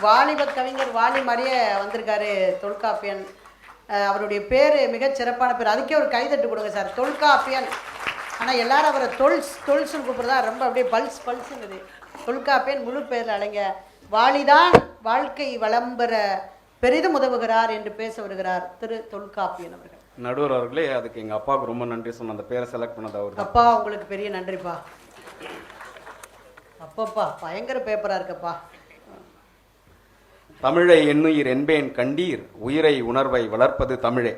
வாலிப கவிஞர் வாலி மாதிரியே வந்திருக்காரு தொல்காப்பியன். அவருடைய பேர் மிகச் சிறப்பான பேர். அதுக்கே ஒரு கைதட்டு கொடுங்க சார், தொல்காப்பியன். ஆனால் எல்லாரும் அவரை தொல்சுன்னு கூப்பிட்றதா ரொம்ப அப்படியே பல்ஸுங்குது. தொல்காப்பியன் முழு பேரில் அலைங்க. வாலிதான் வாழ்க்கை வளம்பெற பெரிதும் உதவுகிறார் என்று பேச வருகிறார் திரு தொல்காப்பியன் அவர்கள். நடுவர் அவர்களே, அதுக்கு எங்கள் அப்பாவுக்கு ரொம்ப நன்றி சொன்ன, அந்த பேரை செலக்ட் பண்ணது அவர். அப்பா உங்களுக்கு பெரிய நன்றிப்பா. அப்பப்பா பயங்கர பேப்பரா இருக்கப்பா. தமிழை எண்ணுயிர் என்பேன் கண்டீர், உயிரை உணர்வை வளர்ப்பது தமிழே.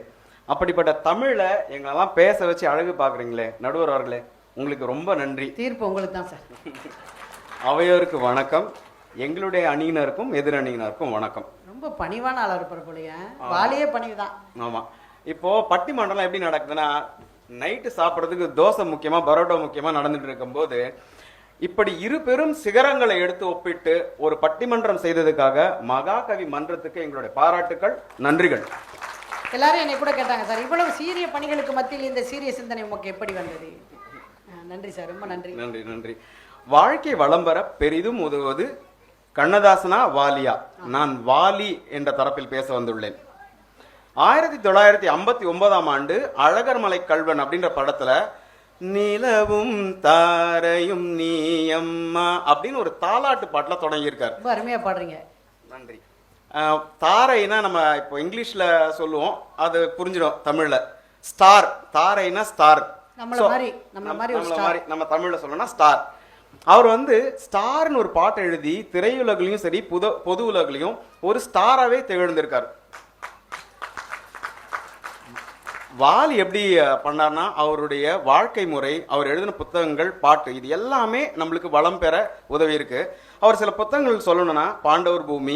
அப்படிப்பட்ட தமிழை எங்களெல்லாம் பேச வச்சு அழகு பார்க்குறீங்களே நடுவர் அவர்களே, உங்களுக்கு ரொம்ப நன்றி. தீர்ப்பு உங்களுக்கு தான் சார். அவையோருக்கு வணக்கம், எங்களுடைய அணியினருக்கும் எதிர் அணியினருக்கும் வணக்கம். ரொம்ப பணிவான ஆளா இருப்பார் போலயே. வாலியே பணிவு தான். ஆமாம். இப்போ பட்டிமன்றம்லாம் எப்படி நடக்குதுன்னா, நைட்டு சாப்பிட்றதுக்கு தோசை முக்கியமா பரோட்டா முக்கியமா நடந்துட்டு இருக்கும்போது இப்படி இரு பெரும் சிகரங்களை எடுத்து ஒப்பிட்டு ஒரு பட்டிமன்றம் செய்ததுக்காக மகாகவி மன்றத்துக்கு எங்களுடைய பாராட்டுக்கள், நன்றிகள். எல்லாரும் என்னை கூட கேட்டாங்க சார், இவ்வளவு சீரிய பணிகளுக்கு மத்தியில் இந்த சீரிய சிந்தனை உமக்கு எப்படி வந்தது? நன்றி சார், ரொம்ப நன்றி. நன்றி நன்றி. வாழ்க்கை வளம் பெற பெரிதும் உதவுவது கண்ணதாசனா வாலியா? நான் வாலி என்ற தரப்பில் பேச வந்துள்ளேன். 1959ஆம் ஆண்டு அழகர்மலை கல்வன் அப்படின்ற படத்துல நிலவும் தாரையும் நீயம்மா அப்படின்னு ஒரு தாலாட்டு பாட்டுல தொடங்கியிருக்காரு. ரொம்ப அருமையா பாடுறீங்க. நன்றி. தாரைனா நம்ம இப்போ இங்கிலீஷ்ல சொல்லுவோம், அது புரிஞ்சிடும் தமிழ்ல. ஸ்டார், தாரைனா ஸ்டார். நம்ம தமிழ்ல சொல்லணும்னா ஸ்டார். அவர் வந்து ஸ்டார்னு ஒரு பாட்டை எழுதி திரையுலகிலையும் சரி பொது உலகிலையும் ஒரு ஸ்டாராவே திகழ்ந்திருக்காரு. வாலி எப்படி பண்ணார்னா, அவருடைய வாழ்க்கை முறை, அவர் எழுதின புத்தகங்கள், பாட்டு, இது எல்லாமே நம்மளுக்கு வளம் பெற உதவி இருக்கு. அவர் சில புத்தகங்கள் சொல்லணும்னா பாண்டவர் பூமி,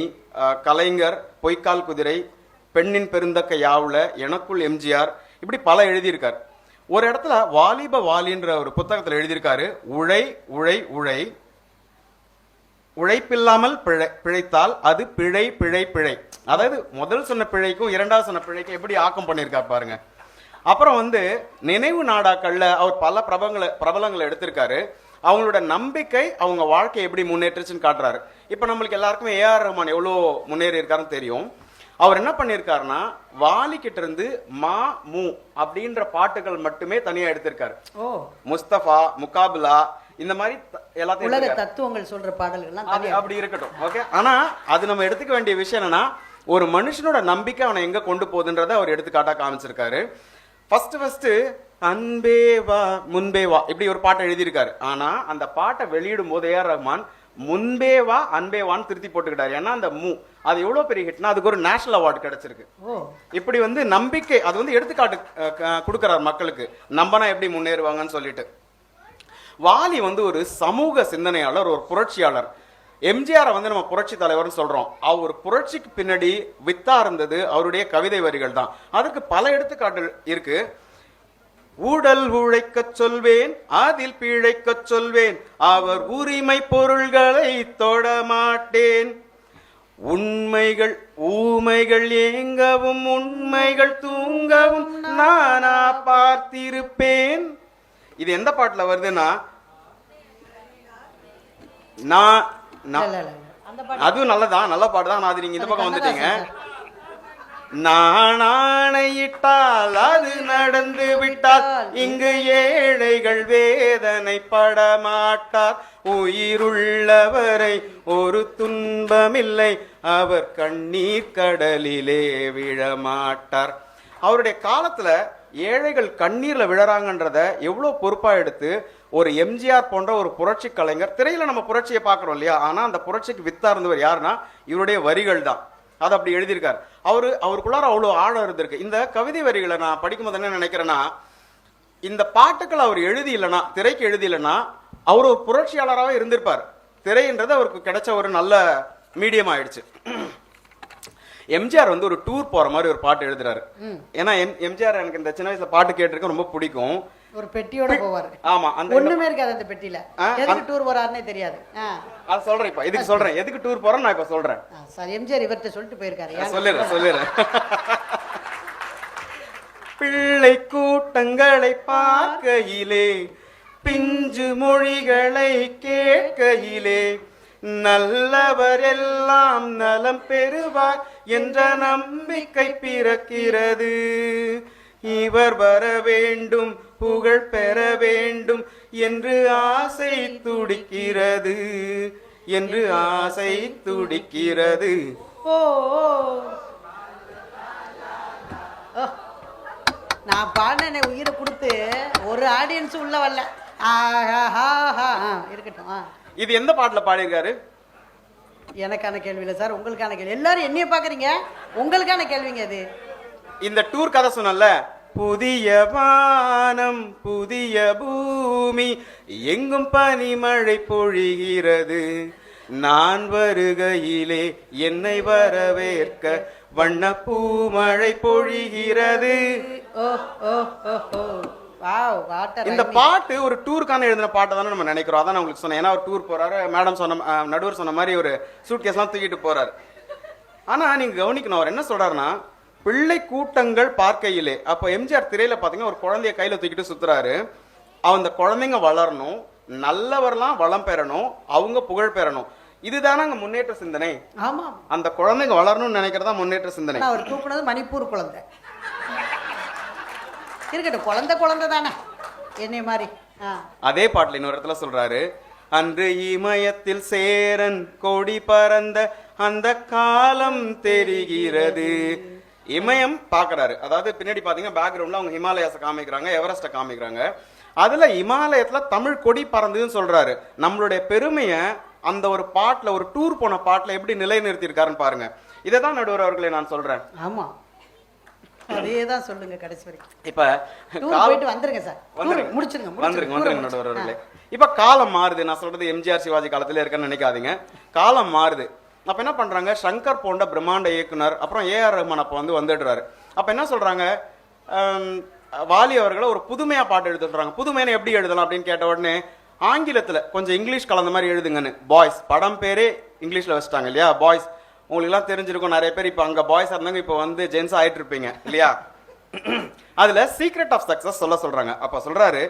கலைஞர், பொய்க்கால் குதிரை, பெண்ணின் பெருந்தக்க யாவுல, எனக்குள் எம்ஜிஆர், இப்படி பல எழுதியிருக்கார். ஒரு இடத்துல வாலிப வாலின்ற ஒரு புத்தகத்தில் எழுதியிருக்காரு, உழை உழை உழை, உழைப்பில்லாமல் பிழைத்தால் அது பிழை பிழை பிழை. அதாவது முதல் சொன்ன பிழைக்கும் இரண்டாவது சொன்ன பிழைக்கும் எப்படி ஆக்கம் பண்ணியிருக்கார் பாருங்க. அப்புறம் வந்து நினைவு நாடாக்கள்ல அவர் பல பிரபலங்களை எடுத்திருக்காரு. அவங்களோட நம்பிக்கை, அவங்க வாழ்க்கை எப்படி முன்னேற்றுச்சுன்னு காட்டுறாரு. இப்ப நம்மளுக்கு எல்லாருக்குமே ஏஆர் ரஹ்மான் எவ்வளோ முன்னேறி இருக்காருன்னு தெரியும். அவர் என்ன பண்ணியிருக்காருன்னா, வாலி கிட்ட இருந்து மா மு அப்படின்ற பாட்டுகள் மட்டுமே தனியா எடுத்திருக்காரு. முஸ்தபா, முகாபிலா, இந்த மாதிரி எல்லாத்தையும் தத்துவங்கள் சொல்ற பாடல்கள் அப்படி இருக்கட்டும். ஓகே. ஆனா அது நம்ம எடுத்துக்க வேண்டிய விஷயம் என்னன்னா, ஒரு மனுஷனோட நம்பிக்கை அவனை எங்க கொண்டு போகுதுன்றதை அவர் எடுத்துக்காட்டா காமிச்சிருக்காரு. ஃபர்ஸ்ட் அன்பே வா முன்பே வா இப்படி ஒரு பாட்டை எழுதியிருக்காரு. ஆனா அந்த பாட்டை வெளியிடும் போது ஏஆர் ரஹ்மான் முன்பே வா அன்பே வான்னு திருத்தி போட்டுக்கிட்டாரு. ஏன்னா அந்த மூ அது எவ்வளவு பெரிய ஹிட்னா அதுக்கு ஒரு நேஷனல் அவார்டு கிடைச்சிருக்கு. இப்படி வந்து நம்பிக்கை, அது வந்து எடுத்துக்காட்டு கொடுக்கிறார் மக்களுக்கு, நம்பனா எப்படி முன்னேறுவாங்கன்னு சொல்லிட்டு. வாலி வந்து ஒரு சமூக சிந்தனையாளர், ஒரு புரட்சியாளர். எம்ஜிஆரை வந்து நம்ம புரட்சி தலைவர்னு சொல்றோம். அவர் புரட்சிக்கு பின்னாடி வித்தா இருந்தது அவருடைய கவிதை வரிகள் தான். அதுக்கு பல எடுத்துக்காட்டுகள் இருக்கு. ஊடல் உழைக்க சொல்வேன், அதில் பிழைக்க சொல்வேன், அவர் உரிமை பொருள்களை தொடமாட்டேன், உண்மைகள் ஊமைகள் ஏங்கவும் உண்மைகள் தூங்கவும் நானா பார்த்திருப்பேன். இது எந்த பாட்டுல வருதுன்னா, அதுவும் நல்லதான், நல்ல பாட்டுதான். அது நீங்க இந்த பக்கம் வந்துட்டீங்க. நான் ஆணையிட்டால் அது நடந்து விட்டால் இங்கு ஏழைகள் வேதனை படமாட்டார், உயிருள்ளவரை ஒரு துன்பமில்லை, அவர் கண்ணீர் கடலிலே விழமாட்டார். அவருடைய காலத்துல ஏழைகள் கண்ணீர்ல விழறாங்கன்றத எவ்வளவு பொறுப்பா எடுத்து ஒரு எம்ஜிஆர் போன்ற ஒரு புரட்சி கலைஞர், திரையில நம்ம புரட்சியை பார்க்கிறோம் இல்லையா, ஆனா அந்த புரட்சிக்கு வித்தா இருந்தவர் யாருன்னா இவருடைய வரிகள் தான். அது அப்படி எழுதியிருக்காரு. அவருக்குள்ளார அவ்வளவு ஆழம் இருந்திருக்கு. இந்த கவிதை வரிகளை நான் படிக்கும்போது என்ன நினைக்கிறேன்னா, இந்த பாட்டுக்கள் அவர் எழுதி இல்லைன்னா, திரைக்கு எழுதி இல்லைன்னா அவர் ஒரு புரட்சியாளராகவே இருந்திருப்பார். திரைன்றது அவருக்கு கிடைச்ச ஒரு நல்ல மீடியம் ஆயிடுச்சு. எம்ஜிஆர் வந்து ஒரு டூர் போற மாதிரி ஒரு பாட்டு எழுதுறாரு. ஏன்னா எம்ஜிஆர் எனக்கு இந்த சின்ன வயசுல பாட்டு கேட்டிருக்க ரொம்ப பிடிக்கும். ஒரு பெட்டியோட போவாரு. ஆமா, அந்த ஒண்ணுமே இருக்காது அந்த பெட்டியில. எதுக்கு டூர் போறாருன்னே தெரியாது. அது சொல்றேன், இப்ப இதுக்கு சொல்றேன், எதுக்கு டூர் போறேன் நான் இப்ப சொல்றேன். சார், எம்ஜிஆர் இவர்கிட்ட சொல்லிட்டு போயிருக்காரு. சொல்லிடுறேன். பிள்ளை கூட்டங்களை பார்க்கையிலே, பிஞ்சு மொழிகளை கேட்கையிலே, நல்லவர் எல்லாம் நலம் பெறுவார் என்ற நம்பிக்கை பிறக்கிறது. இவர் வர வேண்டும், புகழ் பெற வேண்டும் என்று ஆசை துடிக்கிறது, என்று ஆசை துடிக்கிறது. ஓ நான் பாடின உயிரை கொடுத்து ஒரு ஆடியன்ஸ் உள்ள வரல. இருக்கட்டும். இது எந்த பாட்டுல பாடியிருக்காரு? எனக்கான கேள்வி இல்லை சார், உங்களுக்கான கேள்வி. எல்லாரும் என்னைய பாக்குறீங்க, உங்களுக்கான கேள்விங்க அது. இந்த டூர் கதை சொன்னல, புதிய வானம் புதிய பூமி எங்கும் பனிமழை பொழிகிறது, நான் வருகையிலே என்னை வரவேற்க வண்ண பூமழை பொழிகிறது. இந்த பாட்டு ஒரு டூருக்கான எழுதின பாட்டை தானே நம்ம நினைக்கிறோம். அதான் நான் உங்களுக்கு சொன்னேன். ஏன்னா ஒரு டூர் போறாரு, மேடம் சொன்ன நடுவர் சொன்ன மாதிரி ஒரு சூட் கேஸ்லாம் தூக்கிட்டு போறாரு. ஆனா நீங்க கவனிக்கணும், அவர் என்ன சொல்றாருன்னா, பிள்ளை கூட்டங்கள் பார்க்கையிலே, அப்போ எம்ஜிஆர் திரையில பாத்தீங்கன்னா ஒரு குழந்தைய கையில தூக்கிட்டு சுத்துறாரு. அந்த குழந்தைங்க வளரணும், நல்லவர்லாம் வளம் பெறணும், அவங்க புகழ் பெறணும். இதுதானே அங்க முன்னேற்ற சிந்தனை. ஆமா, அந்த குழந்தைங்க வளரணும்னு நினைக்கிறதா முன்னேற்ற சிந்தனை. அவர் தூக்குனது மணிப்பூர் குழந்தை. இருக்கட்டும், குழந்தை குழந்தை தானே என்னை மாதிரி. அதே பாட்டுல இன்னொரு இடத்துல சொல்றாரு, அன்று இமயத்தில் சேரன் கொடி பறந்த அந்த காலம் தெரிகிறது. இமயம் பாக்குறாரு, அதாவது பின்னாடி பாத்தீங்கன்னா பேக்ரவுண்ட்ல அவங்க ஹிமாலயாஸை காமிக்கிறாங்க, எவரெஸ்ட காமிக்கிறாங்க. அதுல இமாலயத்துல தமிழ் கொடி பறந்ததுன்னு சொல்றாரு. நம்மளுடைய பெருமையை அந்த ஒரு பாட்டுல, ஒரு டூர் போன பாட்டுல எப்படி நிலைநிறுத்தி இருக்காருன்னு பாருங்க. இதைதான் நடுவர் அவர்களை நான் சொல்றேன். ஆமா, அதேதான் சொல்லுங்க கடைசி வரைக்கும். இப்ப போயிட்டு வந்துருங்க சார், முடிச்சிருங்க. வந்துருங்க நடுவர் அவர்களே. இப்ப காலம் மாறுது. நான் சொல்றது எம்ஜிஆர் சிவாஜி காலத்துல இருக்கன்னு நினைக்காதீங்க. காலம் மாறுது. அப்ப என்ன பண்றாங்க, சங்கர் போன்ற பிரம்மாண்ட இயக்குனர், அப்புறம் ஏஆர் ரஹ்மான் அப்ப வந்துடுறாரு. அப்ப என்ன சொல்றாங்க, வாலி அவர்களை ஒரு புதுமையா பாட்டு எழுதுறாங்க. புதுமையான எப்படி எழுதலாம் அப்படின்னு கேட்ட உடனே ஆங்கிலத்துல கொஞ்சம் இங்கிலீஷ் கலந்த மாதிரி எழுதுங்கன்னு. பாய்ஸ், படம் பேரே இங்கிலீஷ்ல வச்சுட்டாங்க இல்லையா, பாய்ஸ். உங்களுக்கு எல்லாம் தெரிஞ்சிருக்கும், நிறைய பேர் இப்ப அங்க பாய்ஸா இருந்தாங்க, இப்ப வந்து ஜென்ஸ் ஆயிட்டு இருப்பீங்க இல்லையா. அதுல சீக்ரெட் ஆஃப் சக்சஸ் சொல்றாங்க. அப்ப சொல்றாரு,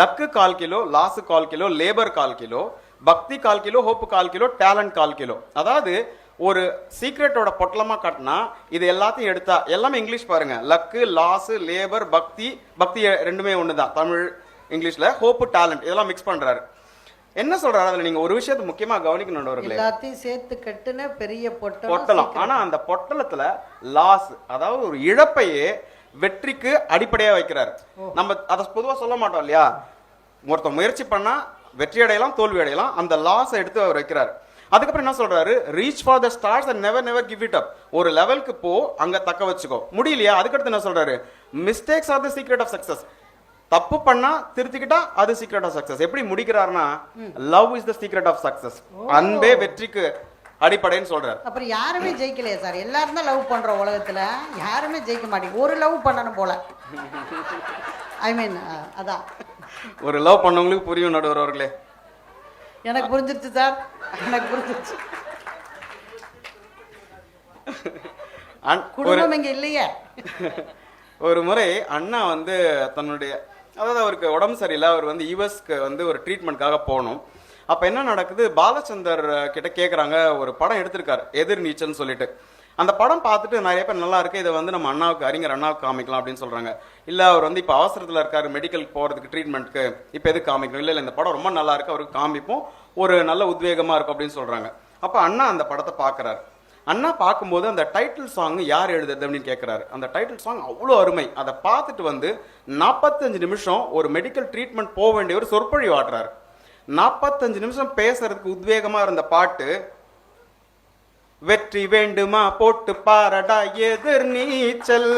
luck 1/4 kilo, loss 1/4 kilo, labour 1/4 kilo, பக்தி 1/4 kilo, hope 1/4 kilo, talent 1/4 kilo. அதாவது ஒரு சீக்ரெட்டோட பொட்டலமா காட்டினா இது எல்லாத்தையும் எடுத்தா எல்லாமே இங்கிலீஷ் பாருங்க. லக்கு, லாஸ், லேபர், பக்தி. பக்தி ரெண்டுமே ஒண்ணுதான் தமிழ் இங்கிலீஷ்ல. ஹோப்பு, டேலண்ட் இதெல்லாம் மிக்ஸ் பண்றாரு. என்ன சொல்றாரு, அதுல நீங்க ஒரு விஷயத்தை முக்கியமா கவனிக்கணும். எல்லாத்தையும் சேர்த்து கட்டுன பெரிய பொட்டலம். ஆனா அந்த பொட்டலத்துல லாஸ், அதாவது ஒரு இழப்பையே வெற்றிக்கு அடிப்படையா வைக்கிறாரு. நம்ம அதை பொதுவா சொல்ல மாட்டோம் இல்லையா. ஒருத்த முயற்சி பண்ணா வெற்றி அடையலாம், தோல்வி அடையலாம். அந்த லாஸ் எடுத்து அவர் வைக்கிறார். அதுக்கப்புறம் என்ன சொல்றாரு, reach for the stars and never give it up. ஒரு லெவலுக்கு போ, அங்க தக்க வச்சுக்கோ. முடியலையா, அதுக்கடுத்து என்ன சொல்றாரு, mistakes are the secret of success. தப்பு பண்ணா திருத்திக்கிட்டா அது சீக்ரெட் ஆஃப் சக்சஸ். எப்படி முடிக்கிறாருன்னா, love is the secret of success. அன்பே வெற்றிக்கு அடிப்படைன்னு சொல்றாரு. அப்புறம் யாருமே ஜெயிக்கலையா சார்? எல்லாரும் தான் லவ் பண்றோம் உலகத்துல, யாருமே ஜெயிக்க மாட்டேங்க. ஒரு லவ் பண்ணணும் போல. ஐ மீன் அதான் ஒரு லவ் பண்ணவங்களுக்கு புரியும் நடுவர் அவர்களே. எனக்கு புரிஞ்சிருச்சு சார், எனக்கு புரிஞ்சிருச்சு. குடும்பம் இங்க இல்லையே. ஒரு முறை அண்ணா வந்து தன்னுடைய, அதாவது அவருக்கு உடம்பு சரியில்லை, அவர் வந்து யுஎஸ்க்கு வந்து ஒரு ட்ரீட்மெண்ட்காக போகணும். அப்ப என்ன நடக்குது, பாலச்சந்தர் கிட்ட கேக்குறாங்க, ஒரு படம் எடுத்திருக்காரு எதிர் நீச்சல்னு சொல்லிட்டு. அந்த படம் பார்த்துட்டு நிறைய பேர் நல்லா இருக்கு, இதை வந்து நம்ம அண்ணாவுக்கு, அறிஞர் அண்ணாவுக்கு காமிக்கலாம் அப்படின்னு சொல்றாங்க. இல்ல அவர் வந்து இப்ப அவசரத்துல இருக்காரு, மெடிக்கல் போறதுக்கு, ட்ரீட்மெண்ட்க்கு, இப்ப எதுக்கு காமிக்கணும்? இல்ல இந்த படம் ரொம்ப நல்லா இருக்கு, அவருக்கு காமிப்போம், ஒரு நல்ல உத்வேகமா இருக்கும் அப்படின்னு சொல்றாங்க. அப்ப அண்ணா அந்த படத்தை பாக்குறாரு. அண்ணா பார்க்கும்போது அந்த டைட்டில் சாங் யார் எழுதுறது அப்படின்னு கேட்கிறாரு. அந்த டைட்டில் சாங் அவ்வளோ அருமை. அதை பார்த்துட்டு வந்து 45 நிமிஷம் ஒரு மெடிக்கல் ட்ரீட்மெண்ட் போக வேண்டிய ஒரு சொற்பொழிவு ஆடுறாரு. 45 நிமிஷம் பேசுறதுக்கு உத்வேகமா இருந்த பாட்டு, வெற்றி வேண்டுமா போட்டு பாரடா எதிர் நீச்சல்,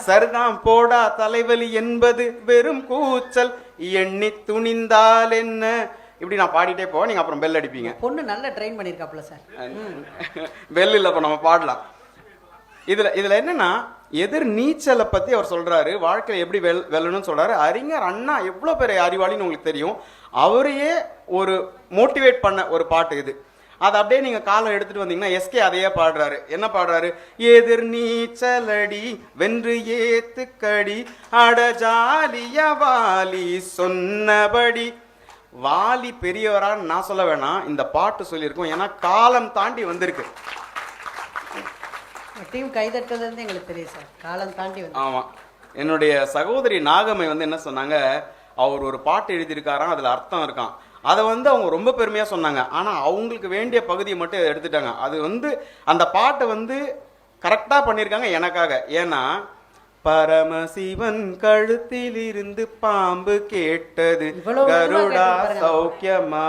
சரிதான் போடா தலைவலி என்பது வெறும் கூச்சல், எண்ணி துணிந்தால் என்ன, இப்படி நான் பாடிட்டே போவேன், நீங்க அப்புறம் பெல் அடிப்பீங்க. பொண்ணு நல்லா ட்ரெயின் பண்ணிருக்காப்ல சார். பெல் இல்ல, நம்ம பாடலாம். இதுல என்னன்னா, எதிர் நீச்சலை பத்தி அவர் சொல்றாரு, வாழ்க்கையில எப்படி வெல்லணும்னு சொல்றாரு. அறிஞர் அண்ணா எவ்வளவு பெரிய அறிவாளின்னு உங்களுக்கு தெரியும். அவரையே ஒரு மோட்டிவேட் பண்ண ஒரு பாட்டு இது. அதை அப்படியே நீங்க காலம் எடுத்துட்டு வந்தீங்கன்னா எஸ்கே அதையே பாடுறாரு. என்ன பாடுறாரு, எதிர் நீச்சலடி வென்று ஏத்துக்கடி அடஜாலிய வாலி சொன்னபடி வாலி பெரியவரான்னு நான் சொல்ல வேணாம், இந்த பாட்டு சொல்லியிருக்கோம். ஏன்னா காலம் தாண்டி வந்திருக்கு. டீம் கைதட்டதுலேருந்து எங்களுக்கு தெரியும் சார், காலம் தாண்டி வந்து. ஆமா, என்னுடைய சகோதரி நாகம்மை வந்து என்ன சொன்னாங்க, அவர் ஒரு பாட்டு எழுதியிருக்காராம், அதுல அர்த்தம் இருக்கான். அதை வந்து அவங்க ரொம்ப பெருமையா சொன்னாங்க. ஆனா அவங்களுக்கு வேண்டிய பகுதியை மட்டும் எடுத்துட்டாங்க. அது வந்து அந்த பாட்டை வந்து கரெக்டா பண்ணியிருக்காங்க எனக்காக. ஏன்னா பரமசிவன் கழுத்தில் இருந்து பாம்பு கேட்டது கருடா சௌக்கியமா.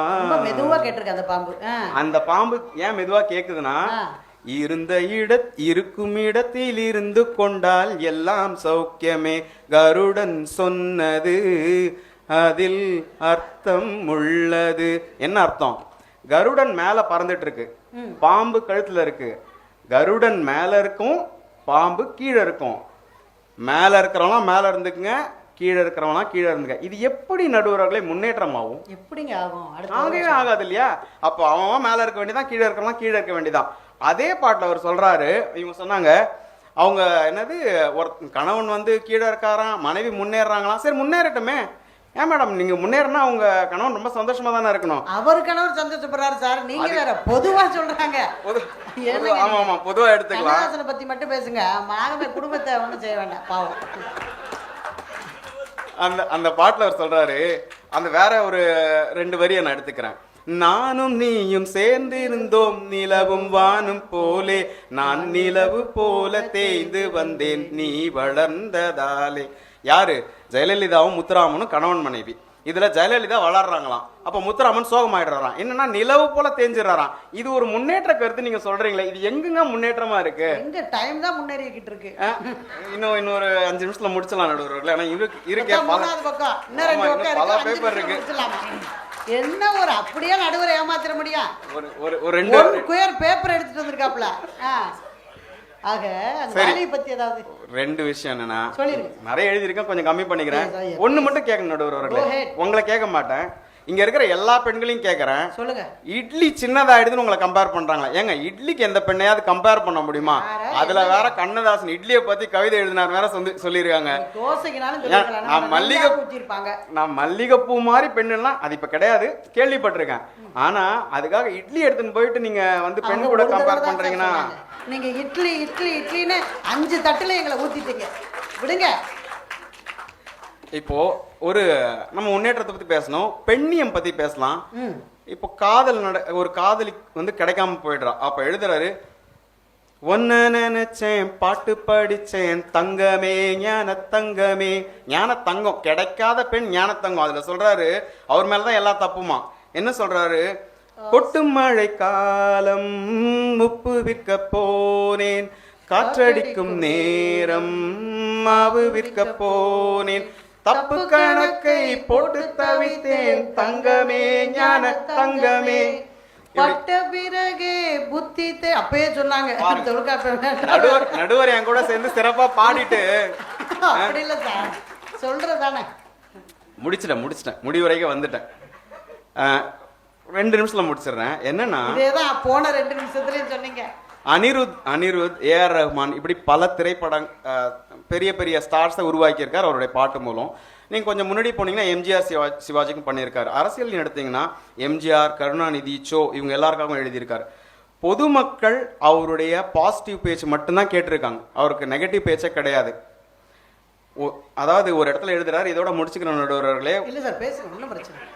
மெதுவா கேட்டிருக்க அந்த பாம்பு. அந்த பாம்பு ஏன் மெதுவா கேக்குதுன்னா, இருக்கும் இடத்தில் இருந்து கொண்டால் எல்லாம் சௌக்கியமே கருடன் சொன்னது, அதில் அர்த்தம் உள்ளது. என்ன அர்த்தம்? கருடன் மேல பறந்துட்டு இருக்கு, பாம்பு கழுத்துல இருக்கு. கருடன் மேல இருக்கும், பாம்பு கீழே இருக்கும். மேல இருக்கிறவங்களாம் மேல இருந்துக்குங்க, கீழே இருக்கிறவங்களாம் கீழே இருந்துங்க. இது எப்படி நடுவர்களே முன்னேற்றம் ஆகும்? எப்படிங்க ஆகும்? ஆகவே ஆகாது இல்லையா? அப்போ அவன் மேல இருக்க வேண்டியதான், கீழே இருக்கிறவங்களாம் கீழே இருக்க வேண்டியதான். அதே பாட்டில் அவர் சொல்றாரு, இவங்க சொன்னாங்க, அவங்க என்னது, ஒரு கணவன் வந்து கீழே இருக்காராம், மனைவி முன்னேறாங்களாம். சரி முன்னேறட்டுமே, ஏன் மேடம் நீங்க முன்னேறினா உங்க கணவன் ரொம்ப சந்தோஷமா தானே இருக்கணும். அவர் கணவர் சந்தோஷப்படுறாரு சார், நீங்க வேற பொதுவா சொல்றாங்க. ஆமா ஆமா, பொதுவா எடுத்துக்கலாம். கண்ணதாசனை பத்தி மட்டும் பேசுங்க, மாகமே குடும்பத்தை ஒன்றும் செய்ய வேண்டாம் பாவம். அந்த பாட்டுல அவர் சொல்றாரு, அந்த வேற ஒரு 2 வரியை நான் எடுத்துக்கிறேன். நானும் நீயும் சேர்ந்திருந்தோம் நிலவும் வானும் போலே, நான் நிலவு போல தேய்ந்து வந்தேன் நீ வளர்ந்ததாலே. யாரு? ஜெயலலிதாவும் முத்துராமனும் கணவன் மனைவி. இதுல ஜெயலலிதா வளர்றாங்களாம், அப்ப முத்துராமன் சோகமாயிடுறாராம். என்னன்னா நிலவு போல தேஞ்சிடறாராம். இது ஒரு முன்னேற்ற கருத்து நீங்க சொல்றீங்களே, இது எங்குங்க முன்னேற்றமா இருக்கு? இந்த டைம் தான் முன்னேறிக்கிட்டு இருக்கு. இன்னொரு 5 நிமிஷத்துல முடிச்சலாம் நடுவர்களே. ஆனா இருக்கே பல பேப்பர் இருக்கு. என்ன ஒரு அப்படியே நடுவரை ஏமாத்திர முடியும்? ஒரு 2 பேப்பர் எடுத்துட்டு வந்திருக்காப்ல. ஆக அந்த பத்தி ஏதாவது 2 விஷயம் என்னன்னா, சொல்லிருங்க. நிறைய எழுதியிருக்கேன், கொஞ்சம் கம்மி பண்ணிக்கிறேன். ஒண்ணு மட்டும் கேட்கணும் நடுவர்களே, உங்களை கேட்க மாட்டேன், இங்க இருக்கிற எல்லா பெண்களையும் கேட்கறேன். சொல்லுங்க. இட்லி சின்னதாயிடுதுன்னு உங்களை கம்பேர் பண்றாங்களா? ஏங்க இட்லிக்கு எந்த பெண்ணையாவது கம்பேர் பண்ண முடியுமா? அதுல வேற கண்ணதாசன் இட்லியை பத்தி கவிதை எழுதினார் வேற சொல்லிருக்காங்க. நான் மல்லிகைப்பூ மாதிரி பெண்ணுலாம் அது இப்ப கிடையாது, கேள்விப்பட்டிருக்கேன். ஆனா அதுக்காக இட்லி எடுத்துன்னு போயிட்டு நீங்க வந்து பெண் கூட கம்பேர் பண்றீங்கன்னா, நீங்க இட்லி இட்லி இட்லின்னு 5 தட்டுல எங்களை ஊத்திட்டீங்க, விடுங்க. இப்போ நம்ம முன்னேற்றத்தை பத்தி பேசணும், பெண்ணியம் பத்தி பேசலாம். இப்போ ஒரு காதலி வந்து கிடைக்காம போயிடுறா. அப்ப எழுதுறாரு, ஒன்ன நினைச்சேன் பாட்டு படிச்சேன் தங்கமே ஞான தங்கமே. ஞான தங்கம் கிடைக்காத பெண் ஞான தங்கம். அதுல சொல்றாரு, அவர் மேலதான் எல்லா தப்புமா. என்ன சொல்றாரு? கொட்டும் மழை காலம் உப்பு விற்க போனேன், காற்றடிக்கும் நேரம் மாவு விற்க போனேன், தப்பு கணக்கை போட்டு தவித்தேன் தங்கமே ஞான தங்கமே. பட்ட பிறகு புத்தி அப்பயே சொன்னாங்க. நடுவர் என் கூட சேர்ந்து சிறப்பா பாடிட்டு அப்படி இல்ல சார், சொல்றதானே. முடிச்சிட்டேன் முடிவுரைக்கு வந்துட்டேன். 2 நிமிஷத்துல முடிச்சிடுறேன். என்னன்னா, இதேதான் போன 2 நிமிஷத்துலயும் சொன்னீங்க. அனிருத், ஏஆர் ரஹ்மான் இப்படி பல திரைப்படம் பெரிய பெரிய ஸ்டார்ஸை உருவாக்கியிருக்கார் அவருடைய பாட்டு மூலம். நீங்கள் கொஞ்சம் முன்னாடி போனீங்கன்னா எம்ஜிஆர் சிவாஜிக்கும் பண்ணியிருக்காரு. அரசியல் எடுத்தீங்கன்னா எம்ஜிஆர், கருணாநிதி, சோ இவங்க எல்லாருக்காகவும் எழுதியிருக்காரு. பொதுமக்கள் அவருடைய பாசிட்டிவ் பேச்சு மட்டும்தான் கேட்டிருக்காங்க, அவருக்கு நெகட்டிவ் பேச்சே கிடையாது. அதாவது ஒரு இடத்துல எழுதுறாரு, இதோட முடிச்சுக்கிற நடுவர்களே. இல்லை சார், பேசுங்க, ஒன்றும் பிரச்சனை.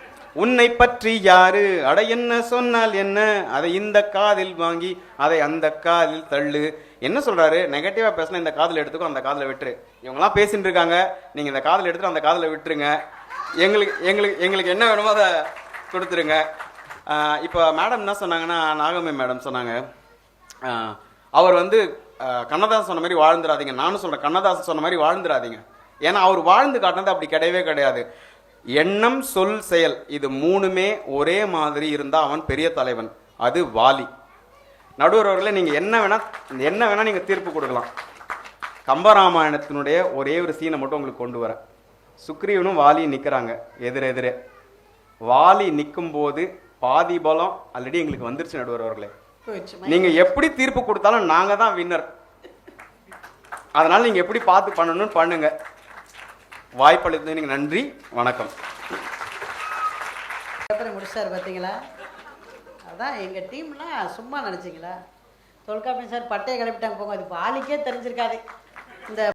உன்னை பற்றி யாரு அட என்ன சொன்னால் என்ன, அதை இந்த காதில் வாங்கி அதை அந்த காதில் தள்ளு. என்ன சொல்றாரு? நெகட்டிவா பேசினா இந்த காதில் எடுத்துக்கோ, அந்த காதில் விட்டுரு. இவங்கெல்லாம் பேசிட்டு இருக்காங்க, நீங்க இந்த காதில் எடுத்துட்டு அந்த காதில் விட்டுருங்க. எங்களுக்கு என்ன வேணுமோ அதை கொடுத்துருங்க. இப்போ மேடம் என்ன சொன்னாங்கன்னா, நாகம்மை மேடம் சொன்னாங்க, அவர் வந்து கண்ணதாசன் சொன்ன மாதிரி வாழ்ந்துடாதீங்க. நானும் சொல்றேன், கண்ணதாசன் சொன்ன மாதிரி வாழ்ந்துடாதீங்க. ஏன்னா அவர் வாழ்ந்து காட்டினது அப்படி கிடையவே கிடையாது. எண்ணம், சொல், செயல் இது 3மே ஒரே மாதிரி இருந்தா அவன் பெரிய தலைவன். அது வாலி. நடுவர்களே, நீங்க என்ன வேணா நீங்க தீர்ப்பு கொடுக்கலாம். கம்பராமாயணத்தினுடைய ஒரே ஒரு சீனை மட்டும் உங்களுக்கு கொண்டு வரேன். சுக்ரீவனும் வாலியும் நிக்கிறாங்க எதிரெதிரே. வாலி நிற்கும் போது பாதி பலம் ஆல்ரெடி எங்களுக்கு வந்துருச்சு நடுவர்களே. நீங்க எப்படி தீர்ப்பு கொடுத்தாலும் நாங்க தான் வின்னர். அதனால நீங்க எப்படி பார்த்து பண்ணணும்னு பண்ணுங்க. வாய்ப்பளித்ததுக்கு நன்றி, வணக்கம். முடிச்சார் பார்த்தீங்களா? அதான் எங்கள் டீம்லாம் சும்மா நினச்சிங்களா? தொல்காப்பியன் சார் பட்டையை கிளப்பிட்டாங்க போங்க, அது பாலிக்கே தெரிஞ்சிருக்காது இந்த